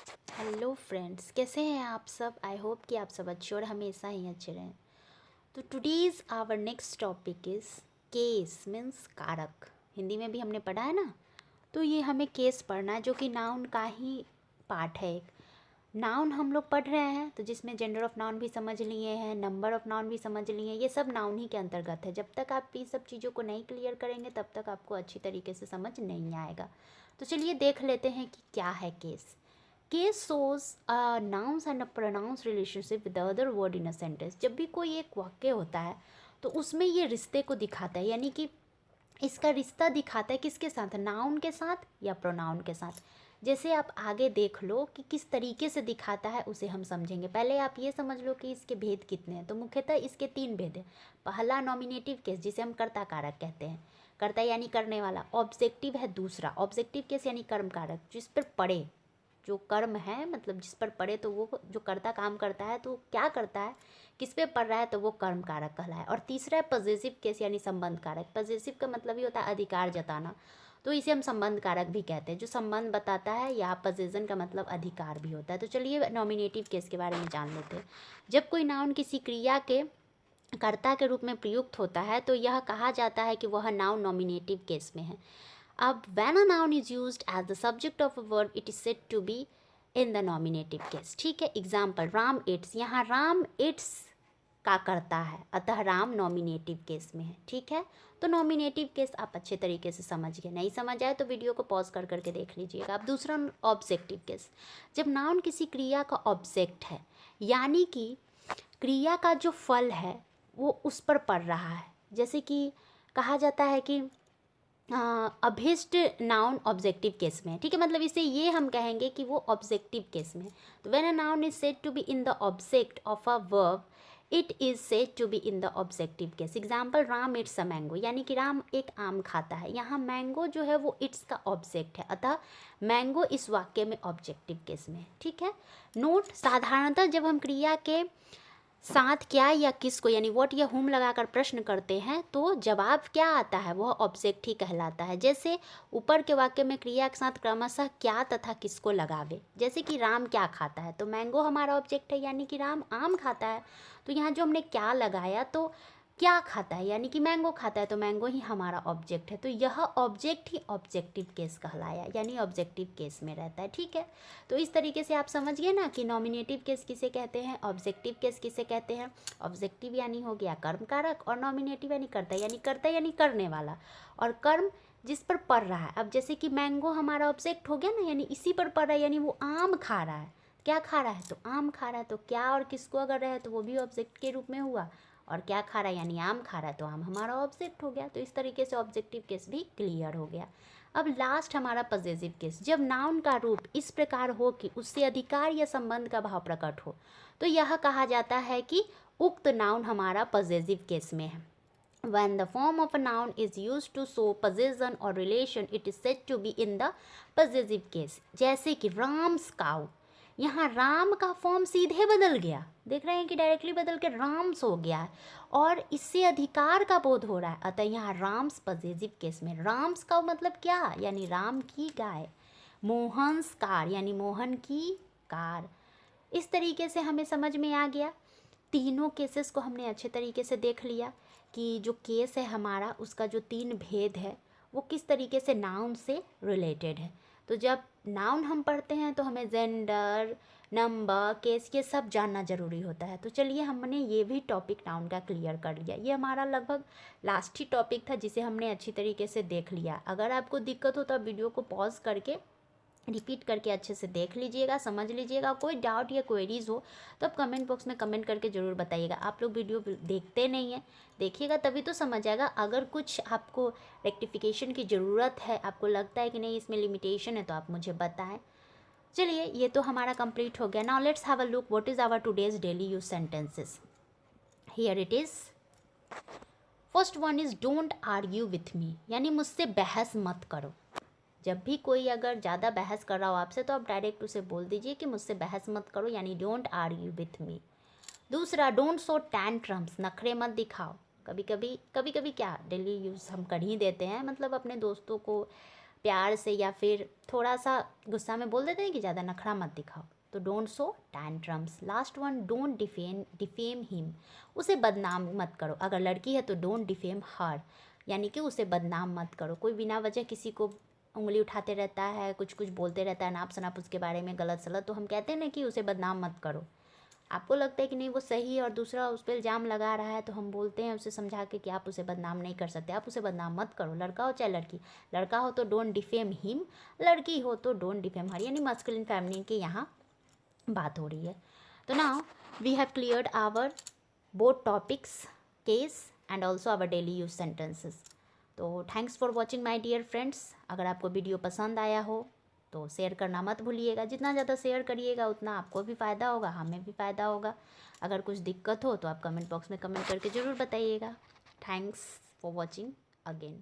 Hello friends, कैसे हैं आप सब। आई होप कि आप सब अच्छे और हमेशा ही अच्छे रहें। तो today's our next topic is case means कारक। हिंदी में भी हमने पढ़ा है ना, तो ये हमें केस पढ़ना है जो कि नाउन का ही पार्ट है। एक नाउन हम लोग पढ़ रहे हैं तो जिसमें जेंडर ऑफ नाउन भी समझ लिए हैं, नंबर ऑफ नाउन भी समझ लिए हैं। ये सब नाउन ही के अंतर्गत है। जब तक आप ये सब चीज़ों को नहीं क्लियर करेंगे तब तक आपको अच्छी तरीके से समझ नहीं आएगा। तो चलिए देख लेते हैं कि क्या है case. Case shows a nouns and a pronouns relationship with the other word in a sentence। जब भी कोई एक वाक्य होता है तो उसमें ये रिश्ते को दिखाता है, यानी कि इसका रिश्ता दिखाता है किसके साथ, नाउन के साथ या प्रोनाउन के साथ। जैसे आप आगे देख लो कि किस तरीके से दिखाता है, उसे हम समझेंगे। पहले आप ये समझ लो कि इसके भेद कितने हैं। तो मुख्यतः इसके 3 भेद हैं। पहला नॉमिनेटिव केस, जिसे हम कर्ता कारक कहते हैं, कर्ता यानी करने वाला। ऑब्जेक्टिव है दूसरा, ऑब्जेक्टिव केस यानी कर्म कारक, जिस पर पड़े, जो कर्म है मतलब जिस पर पड़े, तो वो जो कर्ता काम करता है तो क्या करता है, किस पे पड़ रहा है, तो वो कर्म कारक कहलाए। और तीसरा है पजेसिव केस यानी संबंध कारक। पजेसिव का मतलब ही होता है अधिकार जताना, तो इसे हम संबंध कारक भी कहते हैं, जो संबंध बताता है। या पजेशन का मतलब अधिकार भी होता है। तो चलिए नॉमिनेटिव केस के बारे में जान लेते हैं। जब कोई नाउन किसी क्रिया के कर्ता के रूप में प्रयुक्त होता है तो यह कहा जाता है कि वह नाउन नॉमिनेटिव केस में है। अब when a noun is used as the subject of a verb, it is said to be in the nominative case। ठीक है, एग्जाम्पल राम इट्स, यहाँ राम इट्स का करता है, अतः राम नॉमिनेटिव केस में है। ठीक है, तो नॉमिनेटिव केस आप अच्छे तरीके से समझ गए। नहीं समझ आए तो वीडियो को पॉज कर करके देख लीजिएगा। अब दूसरा ऑब्जेक्टिव केस, जब नाउन किसी क्रिया का ऑब्जेक्ट है, यानी कि क्रिया का जो फल है वो उस पर पड़ रहा है। जैसे कि कहा जाता है कि अभिष्ट नाउन ऑब्जेक्टिव केस में है। ठीक है, मतलब इसे ये हम कहेंगे कि वो ऑब्जेक्टिव केस में है। तो when a noun is said to be in the object of a verb, it is said to be in the objective case. Example Ram it's a mango, यानी कि राम एक आम खाता है। यहाँ मैंगो जो है वो इट्स का ऑब्जेक्ट है, अतः मैंगो इस वाक्य में ऑब्जेक्टिव केस में है। ठीक है, नोट, साधारणतः जब हम क्रिया के साथ क्या या किसको यानी व्हाट या हुम लगाकर प्रश्न करते हैं तो जवाब क्या आता है, वह ऑब्जेक्ट ही कहलाता है। जैसे ऊपर के वाक्य में क्रिया के साथ क्रमशः क्या तथा किसको लगावे। जैसे कि राम क्या खाता है, तो मैंगो हमारा ऑब्जेक्ट है, यानी कि राम आम खाता है। तो यहाँ जो हमने क्या लगाया, तो क्या खाता है यानी कि मैंगो खाता है, तो मैंगो ही हमारा ऑब्जेक्ट है। तो यह ऑब्जेक्ट ही ऑब्जेक्टिव केस कहलाया, यानी ऑब्जेक्टिव केस में रहता है। ठीक है, तो इस तरीके से आप समझ गए ना कि नॉमिनेटिव केस किसे कहते हैं, ऑब्जेक्टिव केस किसे कहते हैं। ऑब्जेक्टिव यानी हो गया कर्म कारक, और नॉमिनेटिव यानी करता यानी करने वाला, और कर्म जिस पर पड़ रहा है। अब जैसे कि मैंगो हमारा ऑब्जेक्ट हो गया ना, यानी इसी पर पड़ रहा है, यानी वो आम खा रहा है। क्या खा रहा है, तो आम खा रहा है। तो क्या और किसको अगर रहे तो वो भी ऑब्जेक्ट के रूप में हुआ, और क्या खा रहा है यानी आम खा रहा है, तो आम हमारा ऑब्जेक्ट हो गया। तो इस तरीके से ऑब्जेक्टिव केस भी क्लियर हो गया। अब लास्ट हमारा पजेसिव केस, जब नाउन का रूप इस प्रकार हो कि उससे अधिकार या संबंध का भाव प्रकट हो, तो यह कहा जाता है कि उक्त नाउन हमारा पजेसिव केस में है। When the form of a noun is used to show possession or relation, it is said to be in the possessive case। जैसे कि राम्स काउ, यहाँ राम का फॉर्म सीधे बदल गया, देख रहे हैं कि डायरेक्टली बदल के राम्स हो गया है, और इससे अधिकार का बोध हो रहा है, अतः यहाँ राम्स पजेसिव केस में। राम्स का मतलब क्या, यानी राम की गाय। मोहन्स कार यानी मोहन की कार। इस तरीके से हमें समझ में आ गया। तीनों केसेस को हमने अच्छे तरीके से देख लिया कि जो केस है हमारा, उसका जो 3 भेद है वो किस तरीके से नाउन से रिलेटेड है। तो जब नाउन हम पढ़ते हैं तो हमें जेंडर, नंबर, केस ये सब जानना ज़रूरी होता है। तो चलिए हमने ये भी टॉपिक नाउन का क्लियर कर लिया। ये हमारा लगभग लास्ट ही टॉपिक था जिसे हमने अच्छी तरीके से देख लिया। अगर आपको दिक्कत हो तो आप वीडियो को पॉज करके रिपीट करके अच्छे से देख लीजिएगा, समझ लीजिएगा। कोई डाउट या क्वेरीज हो तो आप कमेंट बॉक्स में कमेंट करके ज़रूर बताइएगा। आप लोग वीडियो देखते नहीं हैं, देखिएगा तभी तो समझ आएगा। अगर कुछ आपको रेक्टिफिकेशन की ज़रूरत है, आपको लगता है कि नहीं इसमें लिमिटेशन है, तो आप मुझे बताएं। चलिए ये तो हमारा कंप्लीट हो गया। Now let's have a look what is our today's daily use sentences. Here it is. First one is don't argue with me, यानी मुझसे बहस मत करो। जब भी कोई अगर ज़्यादा बहस कर रहा हो आपसे तो आप डायरेक्ट उसे बोल दीजिए कि मुझसे बहस मत करो, यानी डोंट आर्ग्यू विथ मी। दूसरा, डोंट शो टैंट्रम्स, नखरे मत दिखाओ। कभी कभी क्या डेली यूज़ हम कर ही देते हैं, मतलब अपने दोस्तों को प्यार से या फिर थोड़ा सा गुस्सा में बोल देते हैं कि ज़्यादा नखरा मत दिखाओ, तो don't so tantrums. Last one, don't defame him, उसे बदनाम मत करो। अगर लड़की है तो डोंट डिफेम हर, यानी कि उसे बदनाम मत करो। कोई बिना वजह किसी को उंगली उठाते रहता है, कुछ कुछ बोलते रहता है, नाप सनाप उसके बारे में गलत सलत, तो हम कहते हैं ना कि उसे बदनाम मत करो। आपको लगता है कि नहीं वो सही है और दूसरा उस पर इल्ज़ाम लगा रहा है, तो हम बोलते हैं उसे समझा के कि आप उसे बदनाम नहीं कर सकते, आप उसे बदनाम मत करो, लड़का हो चाहे लड़की। लड़का हो तो डोंट डिफेम हिम, लड़की हो तो डोंट डिफेम हर, यानी मस्कुलिन फेमिनिन की यहाँ बात हो रही है। तो now we have cleared our both topics, case and also our daily use sentences. तो thanks for watching my dear friends. अगर आपको वीडियो पसंद आया हो तो शेयर करना मत भूलिएगा। जितना ज़्यादा शेयर करिएगा उतना आपको भी फ़ायदा होगा, हमें भी फ़ायदा होगा। अगर कुछ दिक्कत हो तो आप कमेंट बॉक्स में कमेंट करके ज़रूर बताइएगा। Thanks for watching again.